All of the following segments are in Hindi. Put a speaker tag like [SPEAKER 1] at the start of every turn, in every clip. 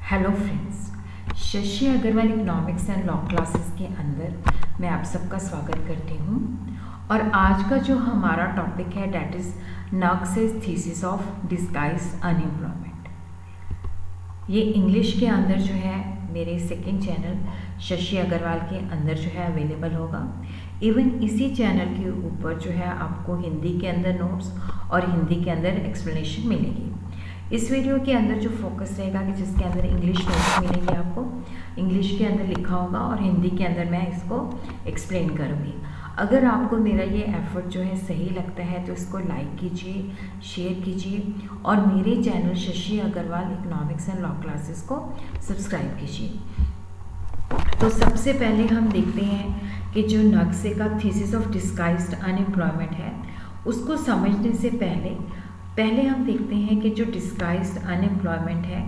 [SPEAKER 1] Hello friends, Shashi Agrawal economics and law classes के अंदर मैं आप सबका स्वागत करती हूँ। और आज का जो हमारा टॉपिक है that is Nurkse's thesis of disguise unemployment. ये इंग्लिश के अंदर जो है मेरे सेकंड चैनल शशि अग्रवाल के अंदर जो है अवेलेबल होगा। इवन इसी चैनल के ऊपर जो है आपको हिंदी के अंदर नोट्स और हिंदी के अंदर एक्सप्लेनेशन मिलेगी। इस वीडियो के अंदर जो फोकस रहेगा कि जिसके अंदर इंग्लिश नोट्स मिलेंगे, आपको इंग्लिश के अंदर लिखा होगा और हिंदी के अंदर मैं इसको एक्सप्लेन करूँगी। अगर आपको मेरा ये एफर्ट जो है सही लगता है तो इसको लाइक कीजिए, शेयर कीजिए और मेरे channel Shashi Agrawal economics and law classes को सब्सक्राइब कीजिए। तो सबसे पहले हम देखते हैं कि जो नक्शे का थीसिस ऑफ डिस्गाइज्ड अनएम्प्लॉयमेंट है उसको समझने से पहले हम देखते हैं कि जो डिस्गाइज्ड अनएम्प्लॉयमेंट है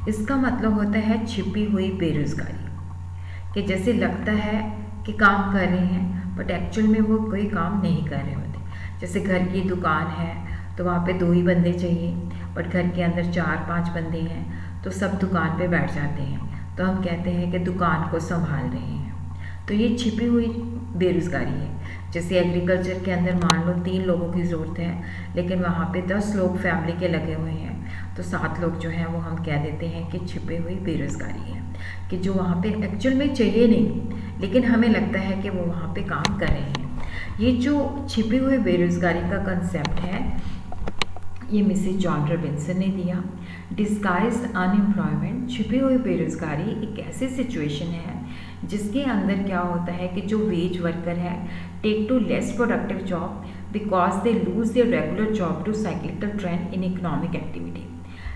[SPEAKER 1] इसका मतलब होता है छिपी हुई बेरोज़गारी। कि जैसे लगता है कि काम कर रहे हैं बट एक्चुअल में वो कोई काम नहीं कर रहे होते। जैसे घर की दुकान है तो वहाँ पे 2 ही बंदे चाहिए बट घर के अंदर 4-5 बंदे हैं तो सब दुकान पे बैठ जाते हैं, तो हम कहते हैं कि दुकान को संभाल रहे हैं। तो ये छिपी हुई बेरोज़गारी है। जैसे एग्रीकल्चर के अंदर मान लो 3 लोगों की ज़रूरत है लेकिन वहाँ पे 10 लोग फैमिली के लगे हुए हैं, तो 7 लोग जो हैं वो हम कह देते हैं कि छिपी हुई बेरोज़गारी है। कि जो वहाँ पे एक्चुअल में चाहिए नहीं लेकिन हमें लगता है कि वो वहाँ पे काम कर रहे हैं। ये जो छिपी हुई बेरोज़गारी का कंसेप्ट है ये मिसेस जॉन रॉबिन्सन ने दिया। डिस्गाइज्ड अनएम्प्लॉयमेंट, छिपी हुई बेरोज़गारी एक ऐसी सिचुएशन है जिसके अंदर क्या होता है कि जो वेज वर्कर है take to less productive job because they lose their regular job to cyclical trend in economic activity.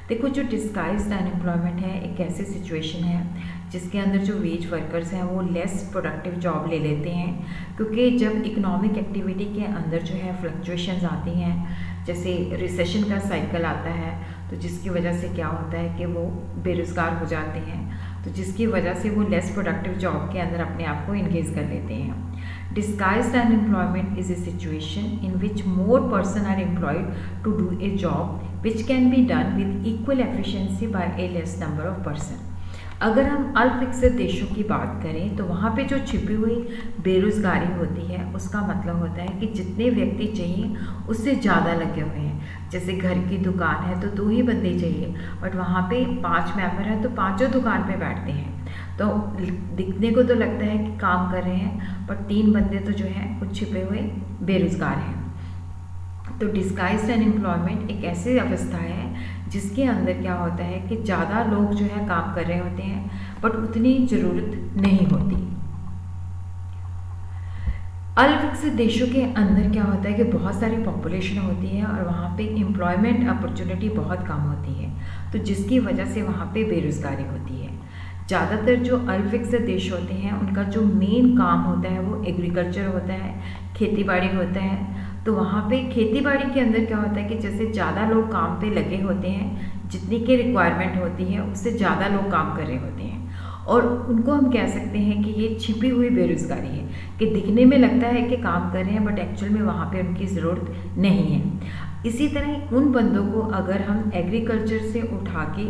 [SPEAKER 1] देखो, जो डिस्गाइज्ड अनएम्प्लॉयमेंट है एक ऐसी सिचुएशन है जिसके अंदर जो वेज वर्कर्स हैं वो लेस प्रोडक्टिव जॉब ले लेते हैं, क्योंकि जब इकोनॉमिक एक्टिविटी के अंदर जो है फ्लक्चुएशंस आती हैं, जैसे रिसेशन का साइकिल आता है तो जिसकी वजह से क्या होता है कि वो बेरोज़गार हो जाते हैं, तो जिसकी वजह से वो लेस प्रोडक्टिव जॉब के अंदर अपने आप को इंगेज कर लेते हैं। Disguised unemployment is a situation in which more persons are employed to do a job which can be done with equal efficiency by a less number of persons. अगर हम अल्पविकसित देशों की बात करें तो वहाँ पे जो छिपी हुई बेरोज़गारी होती है उसका मतलब होता है कि जितने व्यक्ति चाहिए उससे ज़्यादा लगे हुए हैं। जैसे घर की दुकान है तो 2 ही बंदे चाहिए बट वहाँ पे 5 मेंबर हैं तो पाँचों दुकान पे बैठते हैं, तो दिखने को तो लगता है कि काम कर रहे हैं पर 3 बंदे तो जो हैं कुछ छिपे हुए बेरोज़गार हैं। तो डिस्गाइज्ड अनएम्प्लॉयमेंट एक ऐसी अवस्था है जिसके अंदर क्या होता है कि ज़्यादा लोग जो है काम कर रहे होते हैं बट उतनी ज़रूरत नहीं होती। अल्पविकसित देशों के अंदर क्या होता है कि बहुत सारी पॉपुलेशन होती है और वहाँ पे एम्प्लॉयमेंट अपॉर्चुनिटी बहुत कम होती है, तो जिसकी वजह से वहाँ पे बेरोज़गारी होती है। ज़्यादातर जो अल्पविकसित देश होते हैं उनका जो मेन काम होता है वो एग्रीकल्चर होता है, खेती बाड़ी होता है। तो वहाँ पे खेती बाड़ी के अंदर क्या होता है कि जैसे ज़्यादा लोग काम पे लगे होते हैं, जितनी की रिक्वायरमेंट होती है उससे ज़्यादा लोग काम कर रहे होते हैं और उनको हम कह सकते हैं कि ये छिपी हुई बेरोज़गारी है कि दिखने में लगता है कि काम कर रहे हैं बट एक्चुअल में वहाँ पे उनकी ज़रूरत नहीं है। इसी तरह उन बंदों को अगर हम एग्रीकल्चर से उठा के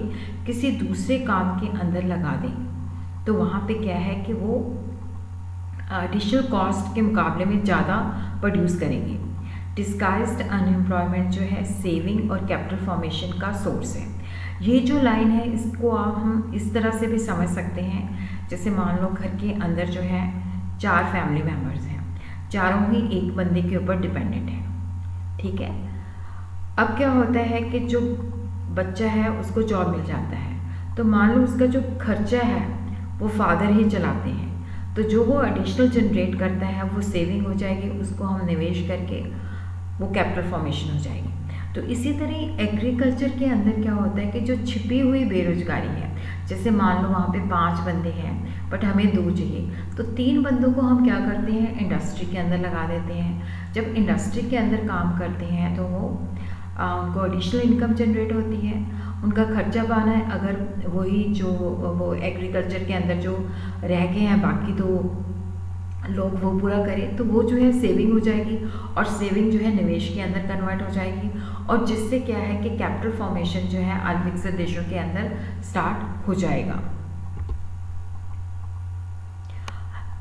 [SPEAKER 1] किसी दूसरे काम के अंदर लगा दें तो वहाँ पे क्या है कि वो एडिशनल कॉस्ट के मुकाबले में ज़्यादा प्रोड्यूस करेंगे। डिस्गाइज्ड अनएम्प्लॉयमेंट जो है सेविंग और कैपिटल फॉर्मेशन का सोर्स है। ये जो लाइन है इसको आप हम इस तरह से भी समझ सकते हैं, जैसे मान लो घर के अंदर जो है 4 फैमिली मेम्बर्स हैं, चारों ही एक बंदे के ऊपर डिपेंडेंट हैं, ठीक है। अब क्या होता है कि जो बच्चा है उसको जॉब मिल जाता है तो मान लो उसका जो खर्चा है वो फादर ही चलाते हैं, तो जो वो एडिशनल जनरेट करता है वो सेविंग हो जाएगी, उसको हम निवेश करके वो कैपिटल फॉर्मेशन हो जाएगी। तो इसी तरह एग्रीकल्चर के अंदर क्या होता है कि जो छिपी हुई बेरोज़गारी है, जैसे मान लो वहाँ पे 5 बंदे हैं बट हमें 2 चाहिए, तो 3 बंदों को हम क्या करते हैं इंडस्ट्री के अंदर लगा देते हैं। जब इंडस्ट्री के अंदर काम करते हैं तो वो उनको एडिशनल इनकम जनरेट होती है, उनका खर्चा पाना है। अगर वही जो वो एग्रीकल्चर के अंदर जो रह गए हैं बाकी 2 लोग वो पूरा करें तो वो जो है सेविंग हो जाएगी, और सेविंग जो है निवेश के अंदर कन्वर्ट हो जाएगी, और जिससे क्या है कि कैपिटल फॉर्मेशन जो है अल्पविकसित देशों के अंदर स्टार्ट हो जाएगा।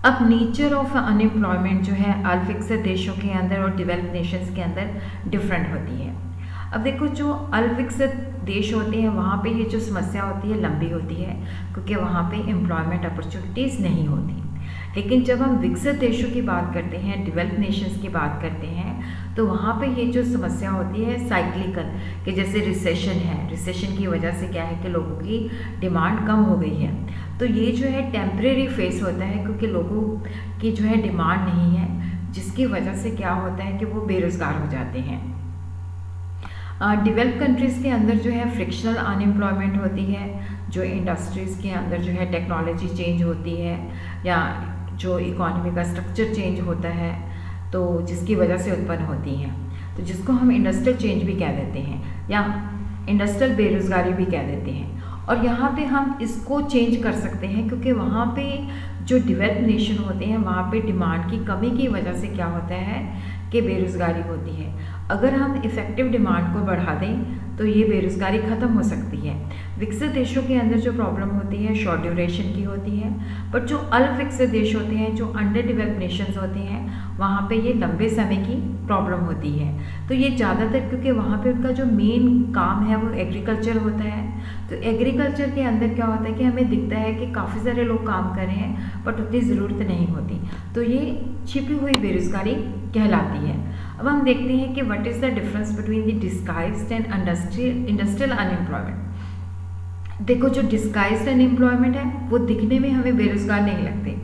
[SPEAKER 1] अब नेचर ऑफ अनएम्प्लॉयमेंट जो है अल्पविकसित देशों के अंदर और डेवलप्ड नेशंस के अंदर डिफरेंट होती है। अब देखो, जो अल्पविकसित देश होते हैं वहाँ पे ये जो समस्या होती है लंबी होती है, क्योंकि वहाँ पे एम्प्लॉयमेंट अपॉर्चुनिटीज़ नहीं होती। लेकिन जब हम विकसित देशों की बात करते हैं, डेवलप्ड नेशंस की बात करते हैं, तो वहाँ पे ये जो समस्या होती है साइक्लिकल, कि जैसे रिसेशन है, रिसेशन की वजह से क्या है कि लोगों की डिमांड कम हो गई है, तो ये जो है टेम्परेरी फेस होता है, क्योंकि लोगों की जो है डिमांड नहीं है, जिसकी वजह से क्या होता है कि वो बेरोज़गार हो जाते हैं। डेवलप कंट्रीज़ के अंदर जो है फ्रिक्शनल अनएम्प्लॉयमेंट होती है, जो इंडस्ट्रीज़ के अंदर जो है टेक्नोलॉजी चेंज होती है, या जो इकोनॉमी का स्ट्रक्चर चेंज होता है, तो जिसकी वजह से उत्पन्न होती हैं, तो जिसको हम इंडस्ट्रियल चेंज भी कह देते हैं, या इंडस्ट्रियल बेरोज़गारी भी कह देते हैं। और यहाँ पे हम इसको चेंज कर सकते हैं, क्योंकि वहाँ पे जो डेवलप्ड नेशन होते हैं वहाँ पे डिमांड की कमी की वजह से क्या होता है कि बेरोज़गारी होती है। अगर हम इफ़ेक्टिव डिमांड को बढ़ा दें तो ये बेरोज़गारी ख़त्म हो सकती है। विकसित देशों के अंदर जो प्रॉब्लम होती है शॉर्ट ड्यूरेशन की होती है, बट जो अल्प विकसित देश होते हैं, जो अंडर डेवलप्ड नेशंस होते हैं, वहाँ पे ये लंबे समय की प्रॉब्लम होती है। तो ये ज़्यादातर क्योंकि वहाँ पे उनका जो मेन काम है वो एग्रीकल्चर होता है, तो एग्रीकल्चर के अंदर क्या होता है कि हमें दिखता है कि काफ़ी सारे लोग काम कर रहे हैं बट उतनी ज़रूरत नहीं होती, तो ये छिपी हुई बेरोज़गारी कहलाती है। अब हम देखते हैं कि what is the difference between the disguised and industrial unemployment. देखो, जो डिस्गाइज्ड अनएम्प्लॉयमेंट है वो दिखने में हमें बेरोज़गार नहीं लगते,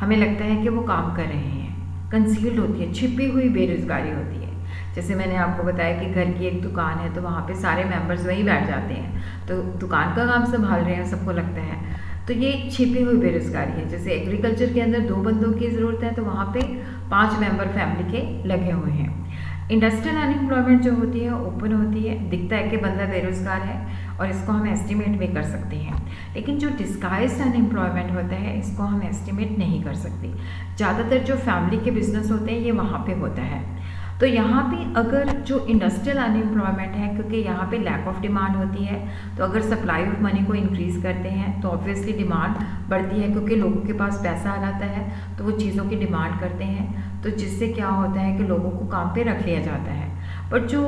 [SPEAKER 1] हमें लगता है कि वो काम कर रहे हैं, कंसील्ड होती है, छिपी हुई बेरोज़गारी होती है। जैसे मैंने आपको बताया कि घर की एक दुकान है तो वहाँ पे सारे मेंबर्स वहीं बैठ जाते हैं, तो दुकान का काम संभाल रहे हैं सबको लगता है, तो ये छिपी हुई बेरोज़गारी है। जैसे एग्रीकल्चर के अंदर 2 बंदों की ज़रूरत है तो वहाँ पे 5 मेंबर फैमिली के लगे हुए हैं। इंडस्ट्रियल अनएम्प्लॉयमेंट जो होती है ओपन होती है, दिखता है कि बंदा बेरोज़गार है और इसको हम एस्टिमेट भी कर सकते हैं, लेकिन जो डिस्गाइज्ड अनएम्प्लॉयमेंट होता है इसको हम एस्टिमेट नहीं कर सकते। ज़्यादातर जो फैमिली के बिजनेस होते हैं ये वहाँ पे होता है। तो यहाँ पे अगर जो इंडस्ट्रियल अनएम्प्लॉयमेंट है, क्योंकि यहाँ पे लैक ऑफ डिमांड होती है, तो अगर सप्लाई ऑफ मनी को इंक्रीज़ करते हैं तो ऑब्वियसली डिमांड बढ़ती है, क्योंकि लोगों के पास पैसा आ जाता है तो वो चीज़ों की डिमांड करते हैं, तो जिससे क्या होता है कि लोगों को काम पे रख लिया जाता है। बट जो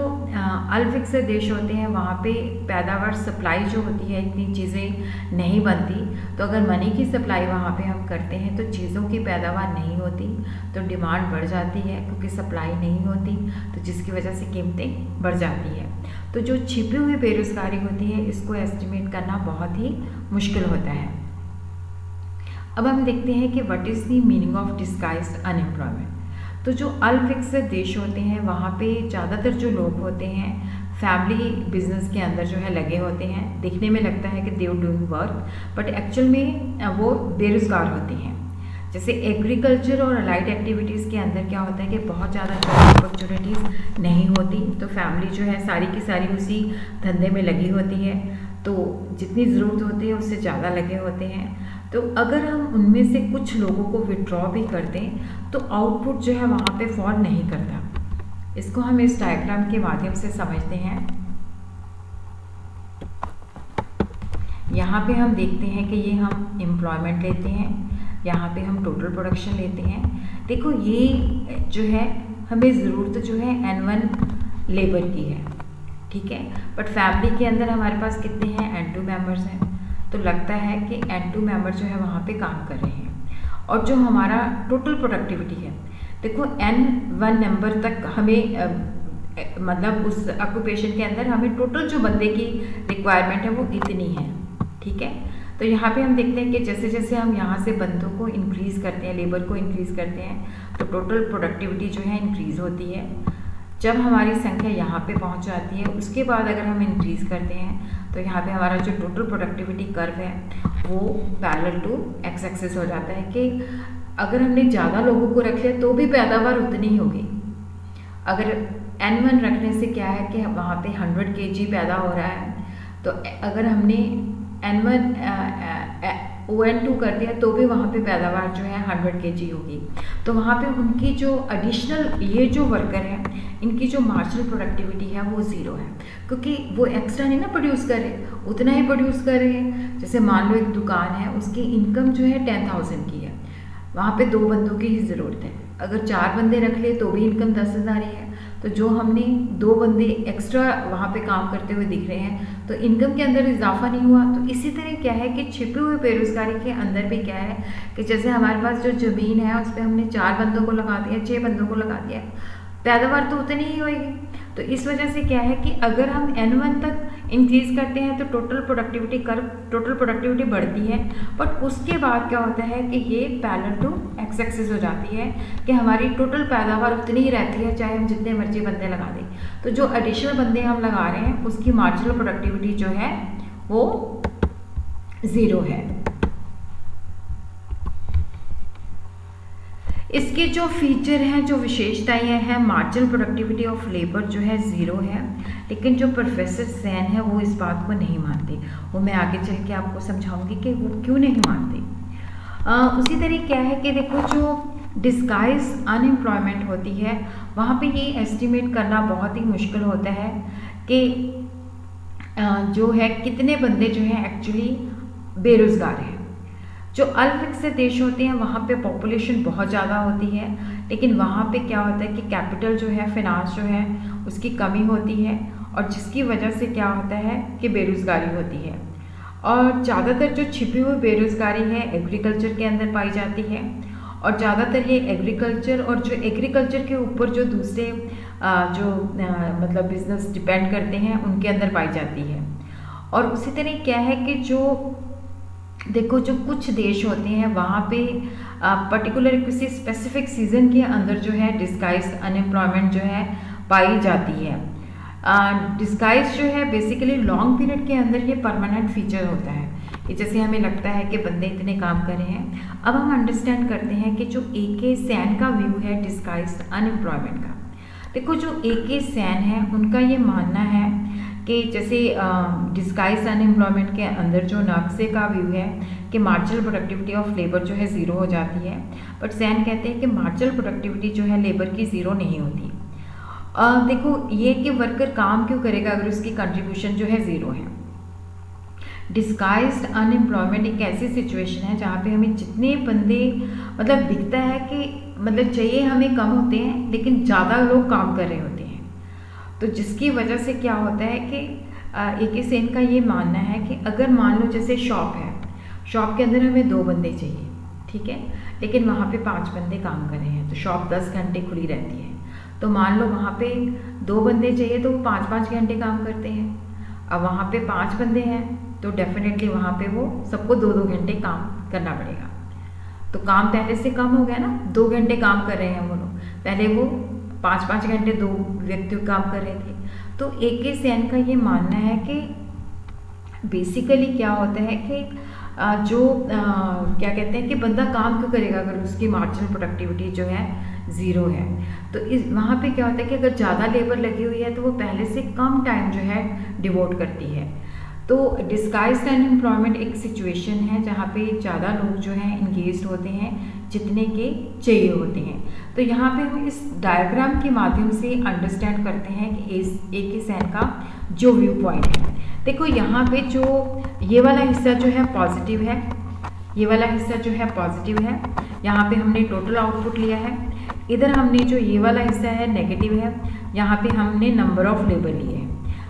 [SPEAKER 1] अल्प विकसित देश होते हैं वहाँ पे पैदावार सप्लाई जो होती है इतनी चीज़ें नहीं बनती, तो अगर मनी की सप्लाई वहाँ पे हम करते हैं तो चीज़ों की पैदावार नहीं होती, तो डिमांड बढ़ जाती है, क्योंकि सप्लाई नहीं होती, तो जिसकी वजह से कीमतें बढ़ जाती है। तो जो छिपी हुई बेरोज़गारी होती है इसको एस्टिमेट करना बहुत ही मुश्किल होता है। अब हम देखते हैं कि what is the meaning of disguised unemployment. तो जो अल्प विकसित देश होते हैं वहाँ पे ज़्यादातर जो लोग होते हैं फैमिली बिजनेस के अंदर जो है लगे होते हैं, दिखने में लगता है कि they are doing work, but actual में वो बेरोज़गार होते हैं। जैसे एग्रीकल्चर और अलाइड एक्टिविटीज़ के अंदर क्या होता है कि बहुत ज़्यादा जॉब अपॉर्चुनिटीज़ नहीं होती, तो फैमिली जो है सारी की सारी उसी धंधे में लगी होती है, तो जितनी ज़रूरत होती है उससे ज़्यादा लगे होते हैं। तो अगर हम उनमें से कुछ लोगों को विड्रॉ भी कर दें तो आउटपुट जो है वहाँ पे फॉल नहीं करता। इसको हम इस डायग्राम के माध्यम से समझते हैं। यहाँ पे हम देखते हैं कि ये हम एम्प्लॉयमेंट लेते हैं, यहाँ पे हम टोटल प्रोडक्शन लेते हैं। देखो, ये जो है हमें ज़रूरत जो है N1 लेबर की है, ठीक है, बट फैमिली के अंदर हमारे पास कितने हैं, N2 मेंबर्स हैं, तो लगता है कि N2 मेंबर जो है वहाँ पे काम कर रहे हैं। और जो हमारा टोटल प्रोडक्टिविटी है, देखो N1 नंबर तक हमें मतलब उस ऑक्यूपेशन के अंदर हमें टोटल जो बंदे की रिक्वायरमेंट है वो इतनी है, ठीक है। तो यहाँ पे हम देखते हैं कि जैसे जैसे हम यहाँ से बंदों को इंक्रीज़ करते हैं, लेबर को इंक्रीज़ करते हैं, तो टोटल प्रोडक्टिविटी जो है इंक्रीज़ होती है। जब हमारी संख्या यहाँ पे पहुँच जाती है उसके बाद अगर हम इंक्रीज़ करते हैं तो यहाँ पे हमारा जो टोटल प्रोडक्टिविटी कर्व है वो पैरेलल टू एक्स एक्सिस हो जाता है, कि अगर हमने ज़्यादा लोगों को रख लिया तो भी पैदावार उतनी ही होगी। अगर N1 रखने से क्या है कि वहाँ पे 100 kg पैदा हो रहा है, तो अगर हमने ON2 कर दिया तो भी वहाँ पे पैदावार जो है 100 kg होगी। तो वहाँ पे उनकी जो एडिशनल ये जो वर्कर है इनकी जो मार्जिनल प्रोडक्टिविटी है वो ज़ीरो है, क्योंकि वो एक्स्ट्रा नहीं ना प्रोड्यूस कर रहे, उतना ही प्रोड्यूस कर रहे हैं। जैसे मान लो एक दुकान है, उसकी इनकम जो है 10,000 की है, वहाँ पे 2 बंदों की ही ज़रूरत है। अगर 4 बंदे रख ले तो भी इनकम 10,000 ही है। तो जो हमने 2 बंदे एक्स्ट्रा वहाँ पे काम करते हुए दिख रहे हैं तो इनकम के अंदर इजाफा नहीं हुआ। तो इसी तरह क्या है कि छिपे हुए बेरोजगारी के अंदर भी क्या है कि जैसे हमारे पास जो ज़मीन है उस पर हमने 4 बंदों को लगा दिया, 6 बंदों को लगा दिया, पैदावार तो उतनी ही होगी। तो इस वजह से क्या है कि अगर हम N1 तक इंक्रीज करते हैं तो टोटल प्रोडक्टिविटी बढ़ती है, बट उसके बाद क्या होता है कि ये पैरेलल टू एक्स एक्सिस हो जाती है कि हमारी टोटल पैदावार उतनी ही रहती है चाहे हम जितने मर्जी बंदे लगा दें। तो जो एडिशनल बंदे हम लगा रहे हैं उसकी मार्जिनल प्रोडक्टिविटी जो है वो ज़ीरो है। इसके जो फीचर हैं, जो विशेषताएं हैं, मार्जिनल प्रोडक्टिविटी ऑफ लेबर जो है ज़ीरो है, लेकिन जो प्रोफेसर सैन है वो इस बात को नहीं मानते। वो मैं आगे चल के आपको समझाऊंगी कि वो क्यों नहीं मानते। उसी तरह क्या है कि देखो जो डिस्गाइज अनएम्प्लॉयमेंट होती है वहाँ पे ये एस्टिमेट करना बहुत ही मुश्किल होता है कि जो है कितने बंदे जो हैं एक्चुअली बेरोज़गार हैं। जो अल्पविकसित देश होते हैं वहाँ पे पॉपुलेशन बहुत ज़्यादा होती है, लेकिन वहाँ पे क्या होता है कि कैपिटल जो है, फिनांस जो है उसकी कमी होती है, और जिसकी वजह से क्या होता है कि बेरोज़गारी होती है। और ज़्यादातर जो छिपी हुई बेरोज़गारी है एग्रीकल्चर के अंदर पाई जाती है, और ज़्यादातर ये एग्रीकल्चर और जो एग्रीकल्चर के ऊपर जो दूसरे मतलब बिजनेस डिपेंड करते हैं उनके अंदर पाई जाती है। और उसी तरह क्या है कि जो देखो जो कुछ देश होते हैं वहाँ पे पर्टिकुलर किसी स्पेसिफिक सीज़न के अंदर जो है डिस्गाइज अनएम्प्लॉयमेंट जो है पाई जाती है। डिस्गाइज जो है बेसिकली लॉन्ग पीरियड के अंदर ये परमानेंट फीचर होता है कि जैसे हमें लगता है कि बंदे इतने काम कर रहे हैं। अब हम अंडरस्टैंड करते हैं कि जो A.K. सैन का व्यू है डिस्गाइज अनएम्प्लॉयमेंट का। देखो जो A.K. सैन है उनका ये मानना है कि जैसे डिस्गाइज अनएम्प्लॉयमेंट के अंदर जो नक्शे का व्यू है कि मार्जिनल प्रोडक्टिविटी ऑफ लेबर जो है ज़ीरो हो जाती है, बट सैन कहते हैं कि मार्जिनल प्रोडक्टिविटी जो है लेबर की ज़ीरो नहीं होती। देखो ये कि वर्कर काम क्यों करेगा अगर उसकी कंट्रीब्यूशन जो है ज़ीरो है। डिस्गाइज्ड अनएम्प्लॉयमेंट एक ऐसी सिचुएशन है जहाँ पे हमें जितने बंदे मतलब दिखता है कि मतलब चाहिए हमें कम होते हैं लेकिन ज़्यादा लोग काम कर रहे होते हैं। तो जिसकी वजह से क्या होता है कि A.K. सैन का ये मानना है कि अगर मान लो जैसे शॉप है, शॉप के अंदर हमें 2 बंदे चाहिए, ठीक है, लेकिन वहाँ पे 5 बंदे काम कर रहे हैं, तो शॉप 10 घंटे खुली रहती है। तो मान लो वहाँ पे 2 बंदे चाहिए तो वो 5-5 घंटे काम करते हैं। अब वहाँ पे 5 बंदे हैं तो डेफिनेटली वहाँ पे वो सबको 2-2 घंटे काम करना पड़ेगा। तो काम पहले से कम हो गया ना, 2 घंटे काम कर रहे हैं वो लोग, पहले वो 5-5 घंटे 2 व्यक्ति काम कर रहे थे। तो A.K. सैन का ये मानना है कि बेसिकली क्या होता है कि क्या कहते हैं कि बंदा काम क्यों करेगा अगर उसकी मार्जिनल प्रोडक्टिविटी जो है ज़ीरो है। तो इस वहाँ पे क्या होता है कि अगर ज़्यादा लेबर लगी हुई है तो वो पहले से कम टाइम जो है डिवोट करती है। तो डिस्गाइज्ड अनएम्प्लॉयमेंट एक सिचुएशन है जहाँ पे ज़्यादा लोग जो हैं इंगेज्ड होते हैं जितने के चाहिए होते हैं। तो यहाँ पे हम इस डायग्राम के माध्यम से अंडरस्टैंड करते हैं कि A.K. सैन का जो व्यू पॉइंट है। देखो यहाँ पे जो ये वाला हिस्सा जो है पॉजिटिव है, ये वाला हिस्सा जो है पॉजिटिव है, यहाँ पे हमने टोटल आउटपुट लिया है। इधर हमने जो ये वाला हिस्सा है नेगेटिव है, यहाँ पे हमने नंबर ऑफ लेबर लिए है।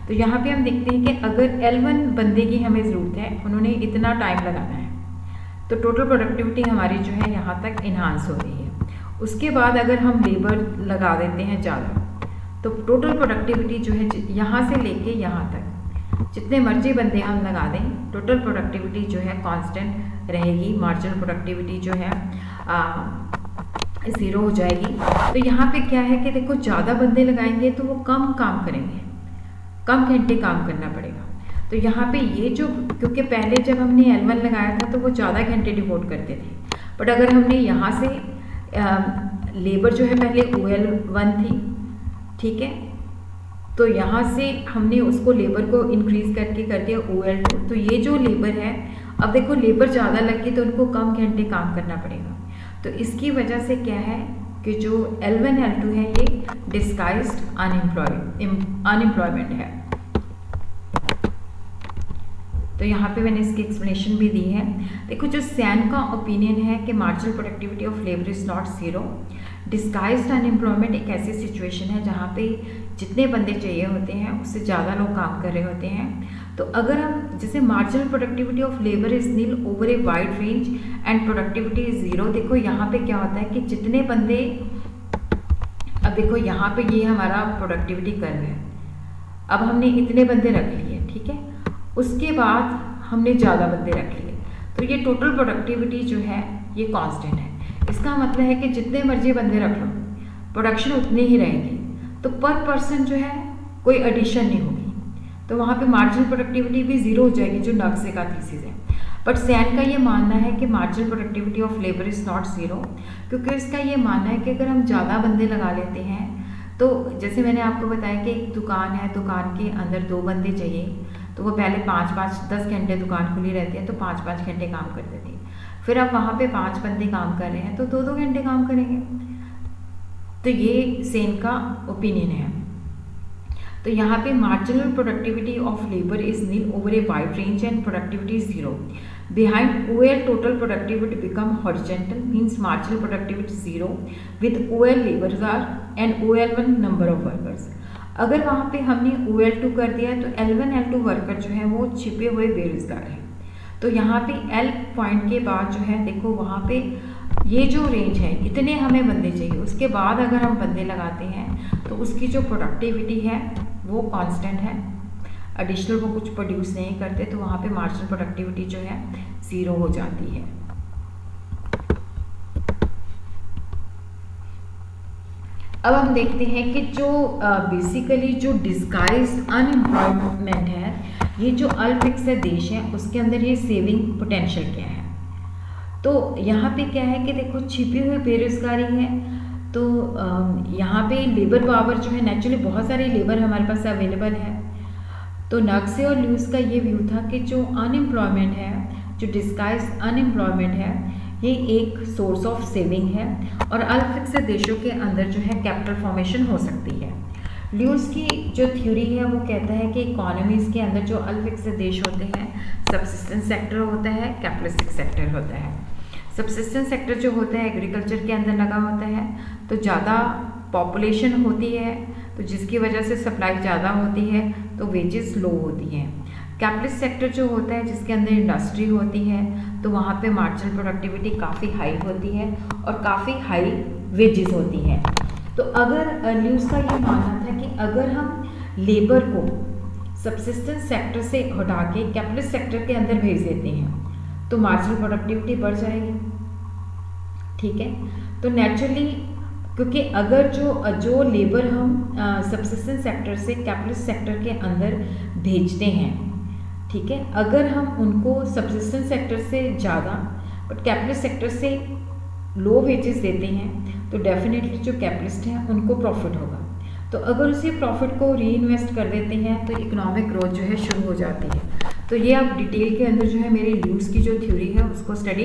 [SPEAKER 1] तो यहाँ पे हम देखते हैं कि अगर L1 बंदे की हमें ज़रूरत है, उन्होंने इतना टाइम लगाना है, तो टोटल प्रोडक्टिविटी हमारी जो है यहाँ तक इन्हांस हो रही है। उसके बाद अगर हम लेबर लगा देते हैं ज़्यादा तो टोटल प्रोडक्टिविटी जो है यहाँ से लेके यहाँ तक जितने मर्जी बंदे हम लगा दें टोटल प्रोडक्टिविटी जो है कांस्टेंट रहेगी, मार्जिनल प्रोडक्टिविटी जो है ज़ीरो हो जाएगी। तो यहाँ पे क्या है कि देखो ज़्यादा बंदे लगाएंगे तो वो कम काम करेंगे, कम घंटे काम करना पड़ेगा। तो यहाँ पे ये जो क्योंकि पहले जब हमने L1 लगाया था तो वो ज़्यादा घंटे डिवोट करते थे, बट अगर हमने यहाँ से लेबर जो है पहले OL1 थी, ठीक है, तो यहाँ से हमने उसको लेबर को इंक्रीज़ करके कर दिया OL2। तो ये जो लेबर है अब देखो लेबर ज़्यादा लगी तो उनको कम घंटे काम करना पड़ेगा। तो इसकी वजह से क्या है कि जो L1 L2 है ये डिस्गाइज्ड अनएम्प्लॉयमेंट है। तो यहाँ पे मैंने इसकी एक्सप्लेनेशन भी दी है। देखो जो सैन का ओपिनियन है कि marginal productivity of labour is not zero. Disguised unemployment एक ऐसी सिचुएशन है जहाँ पे जितने बंदे चाहिए होते हैं उससे ज़्यादा लोग काम कर रहे होते हैं। तो अगर हम जैसे marginal productivity of labour is nil over a wide range and productivity is zero. देखो यहाँ पे क्या होता है कि जितने बंदे, अब देखो यहाँ पे ये हमारा प्रोडक्टिविटी कर्व है, अब हमने इतने बंदे रख लिए, ठीक है, उसके बाद हमने ज़्यादा बंदे रख लिए, तो ये टोटल प्रोडक्टिविटी जो है ये कांस्टेंट है। इसका मतलब है कि जितने मर्जी बंदे रख लो प्रोडक्शन उतनी ही रहेगी, तो पर पर्सन जो है कोई एडिशन नहीं होगी, तो वहाँ पे मार्जिनल प्रोडक्टिविटी भी ज़ीरो हो जाएगी, जो नक्शे का थीसिस है। बट सैन का ये मानना है कि marginal productivity of labour is not zero, क्योंकि इसका ये मानना है कि अगर हम ज़्यादा बंदे लगा लेते हैं, तो जैसे मैंने आपको बताया कि एक दुकान है, दुकान के अंदर 2 बंदे चाहिए, तो वो पहले 5-5-10 घंटे दुकान खुली रहती है, तो 5-5 घंटे काम करते थे। फिर अब वहाँ पे 5 बंदे काम कर रहे हैं तो 2-2 घंटे काम करेंगे। तो ये सेन का ओपिनियन है। तो यहाँ पे marginal productivity of labour is nil over a wide range and productivity is zero. Behind OL total productivity become horizontal means marginal productivity zero with OL labours are and OL1 number of workers. अगर वहाँ पे हमने OL2 कर दिया है तो L1 L2 वर्कर जो है वो छिपे हुए बेरोजगार हैं। तो यहाँ पे L पॉइंट के बाद जो है देखो वहाँ पे ये जो रेंज है इतने हमें बंदे चाहिए, उसके बाद अगर हम बंदे लगाते हैं तो उसकी जो प्रोडक्टिविटी है वो कांस्टेंट है, एडिशनल वो कुछ प्रोड्यूस नहीं करते, तो वहाँ पे मार्जिनल प्रोडक्टिविटी जो है ज़ीरो हो जाती है। अब हम देखते हैं कि जो बेसिकली जो डिस्गाइज्ड अनएम्प्लॉयमेंट है, ये जो अल्पविकसित देश है उसके अंदर ये सेविंग पोटेंशियल क्या है। तो यहाँ पे क्या है कि देखो छिपी हुई बेरोजगारी है, तो यहाँ पे लेबर पावर जो है नेचुरली बहुत सारी लेबर हमारे पास अवेलेबल है। तो नक्शे और ल्यूस का ये व्यू था कि जो अनएम्प्लॉयमेंट है, जो डिस्गाइज्ड अनएम्प्लॉयमेंट है, ये एक सोर्स ऑफ सेविंग है और अल्पविकसित देशों के अंदर जो है कैपिटल फॉर्मेशन हो सकती है। ल्यूस की जो थ्योरी है वो कहता है कि इकोनॉमीज़ के अंदर जो अल्पविकसित देश होते हैं, सब्सिस्टेंस सेक्टर होता है, कैपिटलिस्टिक सेक्टर होता है। सब्सिस्टेंस सेक्टर जो होता है एग्रीकल्चर के अंदर लगा होता है, तो ज़्यादा पॉपुलेशन होती है, तो जिसकी वजह से सप्लाई ज़्यादा होती है तो वेजेस लो होती हैं। कैपिटलिस्ट सेक्टर जो होता है जिसके अंदर इंडस्ट्री होती है, तो वहाँ पे मार्जिनल प्रोडक्टिविटी काफ़ी हाई होती है और काफ़ी हाई वेजेस होती हैं। तो अगर ल्यूस का ये मानना था कि अगर हम लेबर को सब्सिस्टेंस सेक्टर से हटा के कैपिटलिस्ट सेक्टर के अंदर भेज देते हैं तो मार्जिनल प्रोडक्टिविटी बढ़ जाएगी, ठीक है। तो नेचुरली क्योंकि अगर जो लेबर हम सब्सिस्टेंस सेक्टर से कैपिटलिस्ट सेक्टर के अंदर भेजते हैं, ठीक है, अगर हम उनको सब्सिस्टेंस सेक्टर से ज़्यादा बट कैपिटलिस्ट सेक्टर से लो वेजेस देते हैं तो डेफिनेटली जो कैपिटलिस्ट हैं उनको प्रॉफिट होगा। तो अगर उसी प्रॉफिट को री इन्वेस्ट कर देते हैं तो इकोनॉमिक ग्रोथ जो है शुरू हो जाती है। तो ये आप डिटेल के अंदर जो है मेरी ल्यूस की जो थ्योरी है उसको स्टडी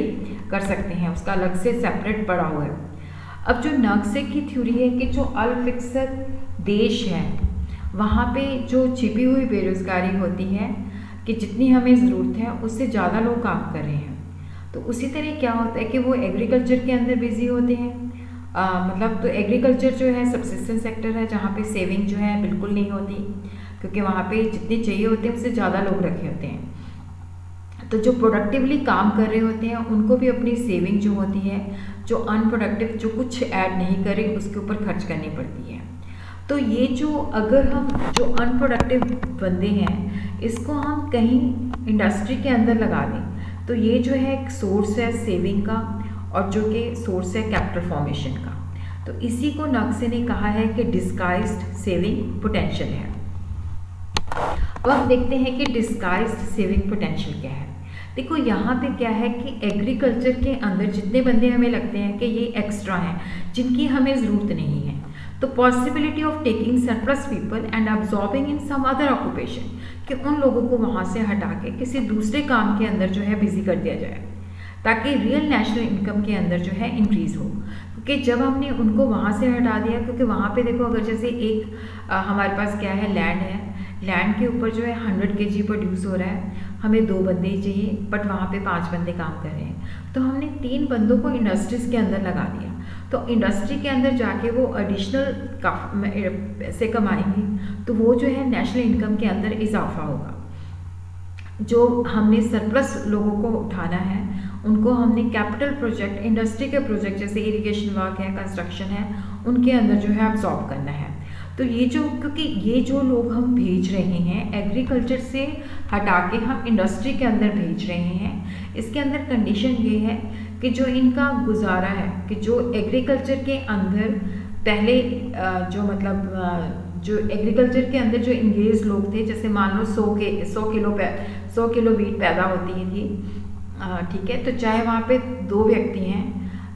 [SPEAKER 1] कर सकते हैं, उसका अलग से सेपरेट पढ़ा हुआ है। अब जो नक्शे की थ्योरी है कि जो अल्पविकसित देश है वहाँ पे जो छिपी हुई बेरोजगारी होती है कि जितनी हमें ज़रूरत है उससे ज़्यादा लोग काम कर रहे हैं, तो उसी तरह क्या होता है कि वो एग्रीकल्चर के अंदर बिजी होते हैं। मतलब तो एग्रीकल्चर जो है सब्सिस्टेंस सेक्टर है जहाँ पे सेविंग जो है बिल्कुल नहीं होती, क्योंकि वहाँ पे जितने चाहिए होते हैं उससे ज़्यादा लोग रखे होते हैं। तो जो प्रोडक्टिवली काम कर रहे होते हैं उनको भी अपनी सेविंग जो होती है, जो अनप्रोडक्टिव जो कुछ ऐड नहीं करे उसके ऊपर खर्च करनी पड़ती है। तो ये जो अगर हम जो अनप्रोडक्टिव बंदे हैं इसको हम कहीं इंडस्ट्री के अंदर लगा दें तो ये जो है एक सोर्स है सेविंग का और जो कि सोर्स है कैपिटल फॉर्मेशन का। तो इसी को नक्शे ने कहा है कि डिस्गाइज्ड सेविंग पोटेंशियल है। अब हम देखते हैं कि डिस्गाइज्ड सेविंग पोटेंशियल क्या है। देखो यहाँ पे क्या है कि एग्रीकल्चर के अंदर जितने बंदे हमें लगते हैं कि ये एक्स्ट्रा हैं जिनकी हमें ज़रूरत नहीं है, तो possibility of taking surplus people and absorbing in some other occupation, कि उन लोगों को वहाँ से हटा के किसी दूसरे काम के अंदर जो है बिजी कर दिया जाए, ताकि रियल नेशनल इनकम के अंदर जो है इंक्रीज़ हो। क्योंकि जब हमने उनको वहाँ से हटा दिया, क्योंकि वहाँ पे देखो अगर जैसे एक हमारे पास क्या है, लैंड है, लैंड के ऊपर जो है 100 kg प्रोड्यूस हो रहा है, हमें 2 बंदे ही चाहिए, बट वहाँ पे 5 बंदे काम कर रहे हैं, तो हमने 3 बंदों को इंडस्ट्रीज़ के अंदर लगा दिया। तो इंडस्ट्री के अंदर जाके वो एडिशनल पैसे कमाएंगे, तो वो जो है नेशनल इनकम के अंदर इजाफा होगा। जो हमने सरप्लस लोगों को उठाना है, उनको हमने कैपिटल प्रोजेक्ट, इंडस्ट्री के प्रोजेक्ट जैसे इरिगेशन वर्क है, कंस्ट्रक्शन है, उनके अंदर जो है अब्सॉर्ब करना है। तो ये जो, क्योंकि ये जो लोग हम भेज रहे हैं एग्रीकल्चर से हटा के हम इंडस्ट्री के अंदर भेज रहे हैं, इसके अंदर कंडीशन ये है कि जो इनका गुजारा है, कि जो एग्रीकल्चर के अंदर पहले जो मतलब जो एग्रीकल्चर के अंदर जो इंगेज लोग थे, जैसे मान लो 100 किलो वीट पैदा होती थी, ठीक है, तो चाहे वहाँ पे 2 व्यक्ति हैं,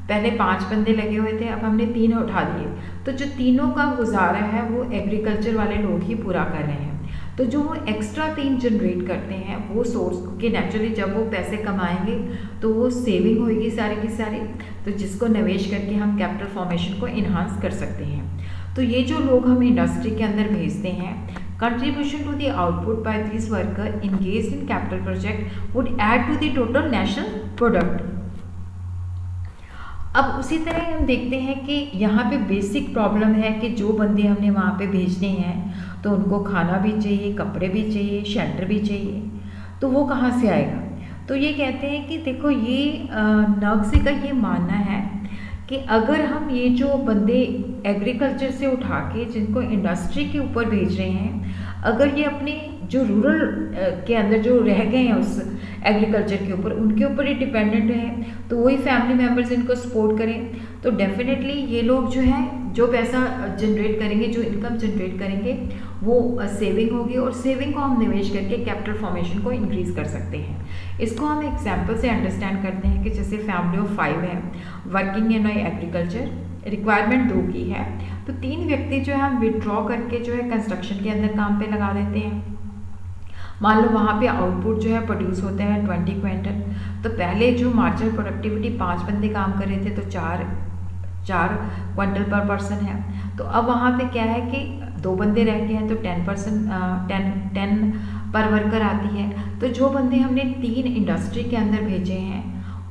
[SPEAKER 1] पहले 5 बंदे लगे हुए थे, अब हमने 3 उठा दिए, तो जो तीनों का गुजारा है वो एग्रीकल्चर वाले लोग ही पूरा कर रहे हैं। तो जो वो एक्स्ट्रा 3 जनरेट करते हैं वो सोर्स के, नेचुरली जब वो पैसे कमाएंगे तो वो सेविंग होगी सारी की सारी, तो जिसको निवेश करके हम कैपिटल फॉर्मेशन को इन्हांस कर सकते हैं। तो ये जो लोग हम इंडस्ट्री के अंदर भेजते हैं, contribution to the output by these workers engaged in capital project would add to the total national product। अब उसी तरह हम देखते हैं कि यहाँ पे बेसिक प्रॉब्लम है कि जो बंदे हमने वहाँ पे भेजने हैं तो उनको खाना भी चाहिए, कपड़े भी चाहिए, शेल्टर भी चाहिए, तो वो कहाँ से आएगा। तो ये कहते हैं कि देखो ये नग्से का ये मानना है कि अगर हम ये जो बंदे एग्रीकल्चर से उठा के जिनको इंडस्ट्री के ऊपर भेज रहे हैं, अगर ये अपने जो रूरल के अंदर जो रह गए हैं उस एग्रीकल्चर के ऊपर, उनके ऊपर ही डिपेंडेंट है, तो वही फैमिली मेम्बर्स इनको सपोर्ट करें, तो डेफिनेटली ये लोग जो है जो पैसा जनरेट करेंगे, जो इनकम जनरेट करेंगे, वो सेविंग होगी, और सेविंग को हम निवेश करके कैपिटल फॉर्मेशन को इंक्रीज कर सकते हैं। इसको हम एग्जाम्पल से अंडरस्टैंड करते हैं कि जैसे फैमिली ऑफ 5 है, वर्किंग इन एग्रीकल्चर, रिक्वायरमेंट 2 की है, तो 3 व्यक्ति जो है हम विड्रॉ करके जो है कंस्ट्रक्शन के अंदर काम पे लगा देते हैं। मान लो वहाँ पे आउटपुट जो है प्रोड्यूस होता है 20 क्विंटल, तो पहले जो मार्जिनल प्रोडक्टिविटी 5 बंदे काम कर रहे थे, तो 4 क्विंटल पर पर्सन है। तो अब वहाँ पे क्या है कि 2 बंदे रह गए हैं, तो 10 पर वर्कर आती है। तो जो बंदे हमने 3 इंडस्ट्री के अंदर भेजे हैं,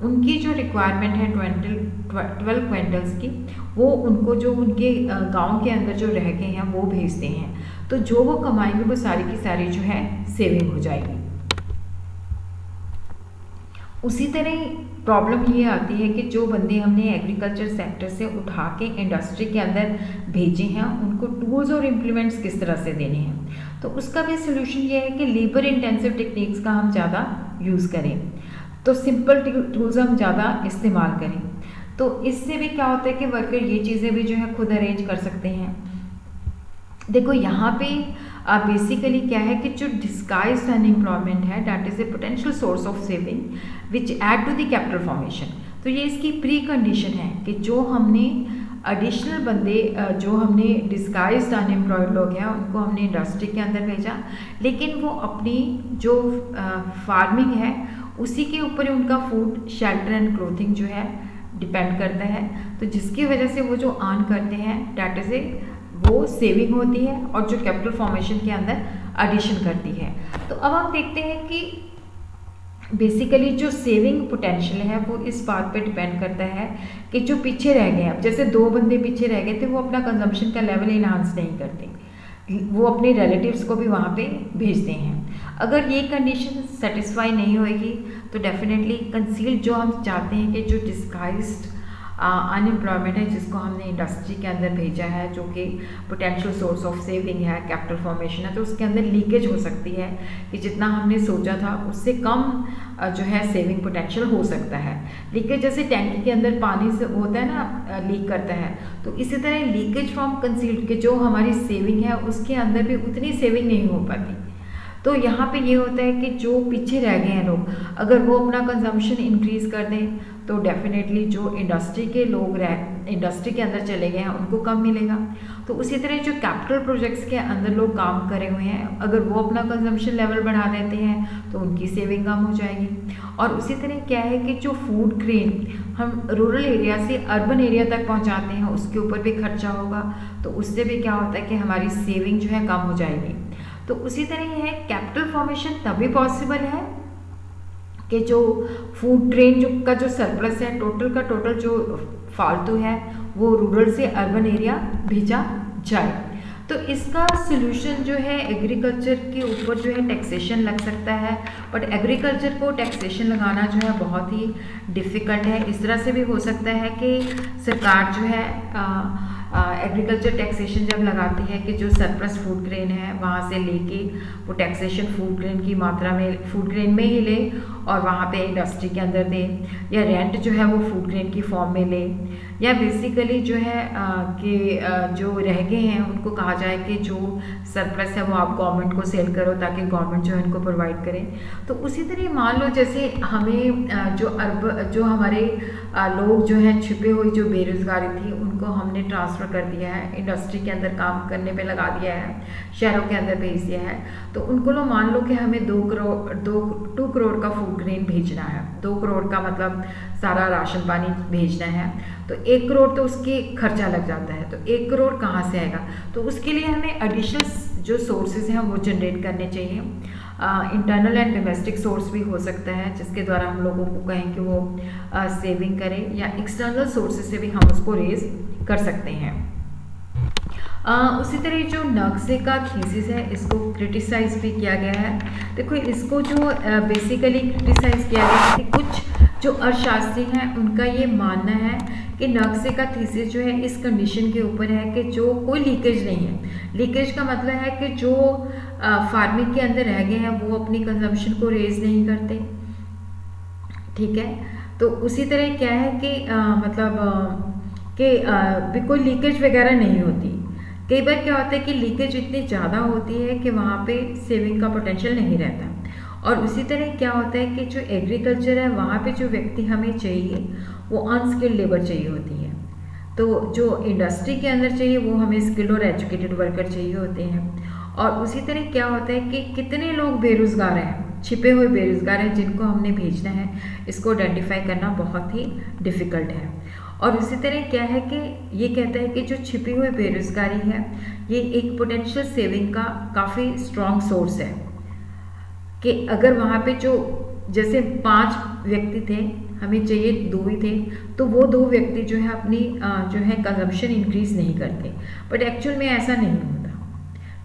[SPEAKER 1] उनकी जो रिक्वायरमेंट है 12 क्विंटल्स की, वो उनको जो उनके गांव के अंदर जो रह गए हैं वो भेजते हैं, तो जो वो कमाएंगे वो सारी की सारी जो है सेविंग हो जाएगी। उसी तरह प्रॉब्लम ये आती है कि जो बंदे हमने एग्रीकल्चर सेक्टर से उठा के इंडस्ट्री के अंदर भेजे हैं, उनको टूल्स और इम्प्लीमेंट्स किस तरह से देने हैं। तो उसका भी सोल्यूशन ये है कि लेबर इंटेंसिव टेक्निक्स का हम ज़्यादा यूज़ करें, तो सिंपल टूल्स हम ज़्यादा इस्तेमाल करें। तो इससे भी क्या होता है कि वर्कर ये चीज़ें भी जो है खुद अरेंज कर सकते हैं। देखो यहाँ पे बेसिकली क्या है कि जो डिस्गाइज्ड अनएम्प्लॉयमेंट है, that is a potential source of saving which add to the capital formation. तो ये इसकी प्री कंडीशन है कि जो हमने एडिशनल बंदे जो हमने डिस्गाइज्ड अनएम्प्लॉयड लोग हैं उनको हमने इंडस्ट्री के अंदर भेजा, लेकिन वो अपनी जो फार्मिंग है उसी के ऊपर उनका फूड, शेल्टर एंड क्लोथिंग जो है डिपेंड करता है। तो जिसकी वजह से वो जो अर्न करते हैं दैट इज़ ए वो सेविंग होती है और जो कैपिटल फॉर्मेशन के अंदर एडिशन करती है। तो अब हम देखते हैं कि बेसिकली जो सेविंग पोटेंशियल है वो इस बात पे डिपेंड करता है कि जो पीछे रह गए, अब जैसे 2 बंदे पीछे रह गए थे, वो अपना कंजम्पशन का लेवल इन्हांस नहीं करते, वो अपने रिलेटिव्स को भी वहाँ पे भेजते हैं। अगर ये कंडीशन सेटिस्फाई नहीं होगी तो डेफिनेटली कंसील्ड जो हम चाहते हैं कि जो डिस्गाइज्ड अनएम्प्लॉयमेंट है जिसको हमने इंडस्ट्री के अंदर भेजा है, जो कि पोटेंशियल सोर्स ऑफ सेविंग है, कैपिटल फॉर्मेशन है, तो उसके अंदर लीकेज हो सकती है कि जितना हमने सोचा था उससे कम जो है सेविंग पोटेंशियल हो सकता है। लीकेज जैसे टैंकी के अंदर पानी से होता है ना, लीक करता है, तो इसी तरह लीकेज फ्रॉम कंसील्ड के जो हमारी सेविंग है उसके अंदर भी उतनी सेविंग नहीं हो पाती। तो यहाँ पे ये होता है कि जो पीछे रह गए हैं लोग, अगर वो अपना कंजम्पशन इंक्रीज कर दें तो डेफिनेटली जो इंडस्ट्री के अंदर चले गए हैं उनको कम मिलेगा। तो उसी तरह जो कैपिटल प्रोजेक्ट्स के अंदर लोग काम करे हुए हैं, अगर वो अपना कंजम्पशन लेवल बढ़ा देते हैं तो उनकी सेविंग कम हो जाएगी। और उसी तरह क्या है कि जो फूड ग्रेन हम रूरल एरिया से अर्बन एरिया तक पहुंचाते हैं उसके ऊपर भी खर्चा होगा, तो उससे भी क्या होता है कि हमारी सेविंग जो है कम हो जाएगी। तो उसी तरह है कैपिटल फॉर्मेशन तभी पॉसिबल है कि जो फूड ट्रेन का जो सरप्लस है, टोटल का टोटल जो फालतू है वो रूरल से अर्बन एरिया भेजा जाए। तो इसका सोल्यूशन जो है एग्रीकल्चर के ऊपर जो है टैक्सेशन लग सकता है, बट एग्रीकल्चर को टैक्सेशन लगाना जो है बहुत ही डिफ़िकल्ट है। इस तरह से भी हो सकता है कि सरकार जो है एग्रीकल्चर टैक्सेशन जब लगाती है कि जो सरप्लस फूड ग्रेन है वहाँ से लेके वो टैक्सेशन फूड ग्रेन की मात्रा में फूड ग्रेन में ही ले और वहाँ पे इंडस्ट्री के अंदर दे, या रेंट जो है वो फूड ग्रेन की फॉर्म में ले, या बेसिकली जो है कि जो रह गए हैं उनको कहा जाए कि जो सरप्लस है वो आप गवर्नमेंट को सेल करो ताकि गवर्नमेंट जो है उनको प्रोवाइड करे। तो उसी तरह मान लो जैसे हमें जो हमारे लोग जो हैं छिपे हुई जो बेरोजगारी थी उनको हमने ट्रांसफ़र कर दिया है, इंडस्ट्री के अंदर काम करने पे लगा दिया है, शहरों के अंदर भेज दिया है। तो उनको लो मान लो कि हमें 2 करोड़ का फूड ग्रेन भेजना है, 2 करोड़ का मतलब सारा राशन पानी भेजना है, तो 1 करोड़ तो उसके खर्चा लग जाता है। तो 1 करोड़ कहाँ से आएगा? तो उसके लिए हमें एडिशनल जो सोर्सेज हैं वो जनरेट करने चाहिए। इंटरनल एंड डोमेस्टिक सोर्स भी हो सकता है जिसके द्वारा हम लोगों को कहें कि वो सेविंग करें, या एक्सटर्नल सोर्सेज से भी हम उसको रेज कर सकते हैं। उसी तरह जो नक्शे का थीसिस है इसको क्रिटिसाइज भी किया गया है। देखो इसको जो बेसिकली क्रिटिसाइज किया गया है कि कुछ जो अर्थशास्त्री हैं उनका ये मानना है कि नक्शे का थीसिस जो है इस कंडीशन के ऊपर है कि जो कोई लीकेज नहीं है। लीकेज का मतलब है कि जो फार्मिंग के अंदर रह गए हैं वो अपनी कंजम्पशन को रेज नहीं करते, ठीक है। तो उसी तरह क्या है कि भी कोई लीकेज वगैरह नहीं होती। कई बार क्या होता है कि लीकेज इतनी ज़्यादा होती है कि वहाँ पे सेविंग का पोटेंशियल नहीं रहता। और उसी तरह क्या होता है कि जो एग्रीकल्चर है वहाँ पे जो व्यक्ति हमें चाहिए वो अनस्किल्ड लेबर चाहिए होती है, तो जो इंडस्ट्री के अंदर चाहिए वो हमें स्किल्ड और एजुकेटेड वर्कर चाहिए होते हैं। और उसी तरह क्या होता है कि कितने लोग बेरोज़गार हैं, छिपे हुए बेरोज़गार हैं जिनको हमने भेजना है, इसको आइडेंटिफाई करना बहुत ही डिफ़िकल्ट है। और इसी तरह क्या है कि ये कहता है कि जो छिपी हुई बेरोज़गारी है ये एक पोटेंशियल सेविंग का काफ़ी स्ट्रॉन्ग सोर्स है, कि अगर वहाँ पे जो जैसे 5 व्यक्ति थे हमें चाहिए 2 ही थे, तो वो 2 व्यक्ति जो है अपनी जो है कंजम्पशन इंक्रीज़ नहीं करते, बट एक्चुअल में ऐसा नहीं होता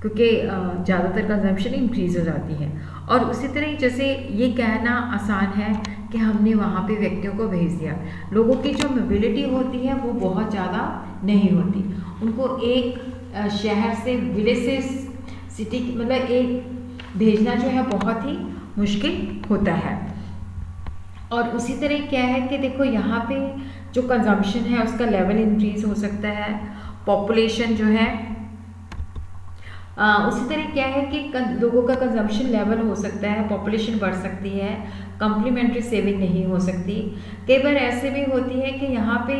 [SPEAKER 1] क्योंकि ज़्यादातर कंजम्पशन इंक्रीज़ हो जाती है। और उसी तरह जैसे ये कहना आसान है कि हमने वहाँ पे व्यक्तियों को भेज दिया, लोगों की जो मोबिलिटी होती है वो बहुत ज़्यादा नहीं होती, उनको एक शहर से विलेज से सिटी मतलब एक भेजना जो है बहुत ही मुश्किल होता है। और उसी तरह क्या है कि देखो यहाँ पे जो कंजम्पशन है उसका लेवल इंक्रीज़ हो सकता है, पॉपुलेशन जो है उसी तरह क्या है कि लोगों का कंजम्पशन लेवल हो सकता है, पॉपुलेशन बढ़ सकती है, कम्प्लीमेंट्री सेविंग नहीं हो सकती। कई बार ऐसे भी होती है कि यहाँ पे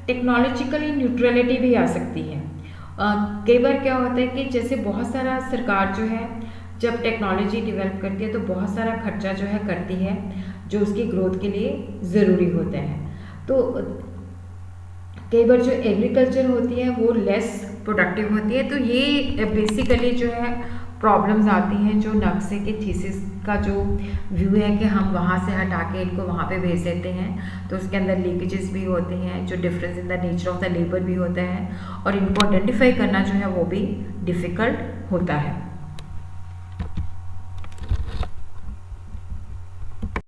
[SPEAKER 1] टेक्नोलॉजिकली न्यूट्रलिटी भी आ सकती है। कई बार क्या होता है कि जैसे बहुत सारा सरकार जो है जब टेक्नोलॉजी डेवलप करती है तो बहुत सारा खर्चा जो है करती है जो उसकी ग्रोथ के लिए ज़रूरी होता है। तो कई बार जो एग्रीकल्चर होती है वो लेस प्रोडक्टिव होती है। तो ये बेसिकली जो है प्रॉब्लम्स आती हैं जो नक्शे के थीसिस का जो व्यू है कि हम वहाँ से हटा के इनको वहाँ पे भेज देते हैं, तो उसके अंदर लीकेजेस भी होते हैं, जो difference in the nature of the labour भी होता है, और इनको आइडेंटिफाई करना जो है वो भी डिफ़िकल्ट होता है।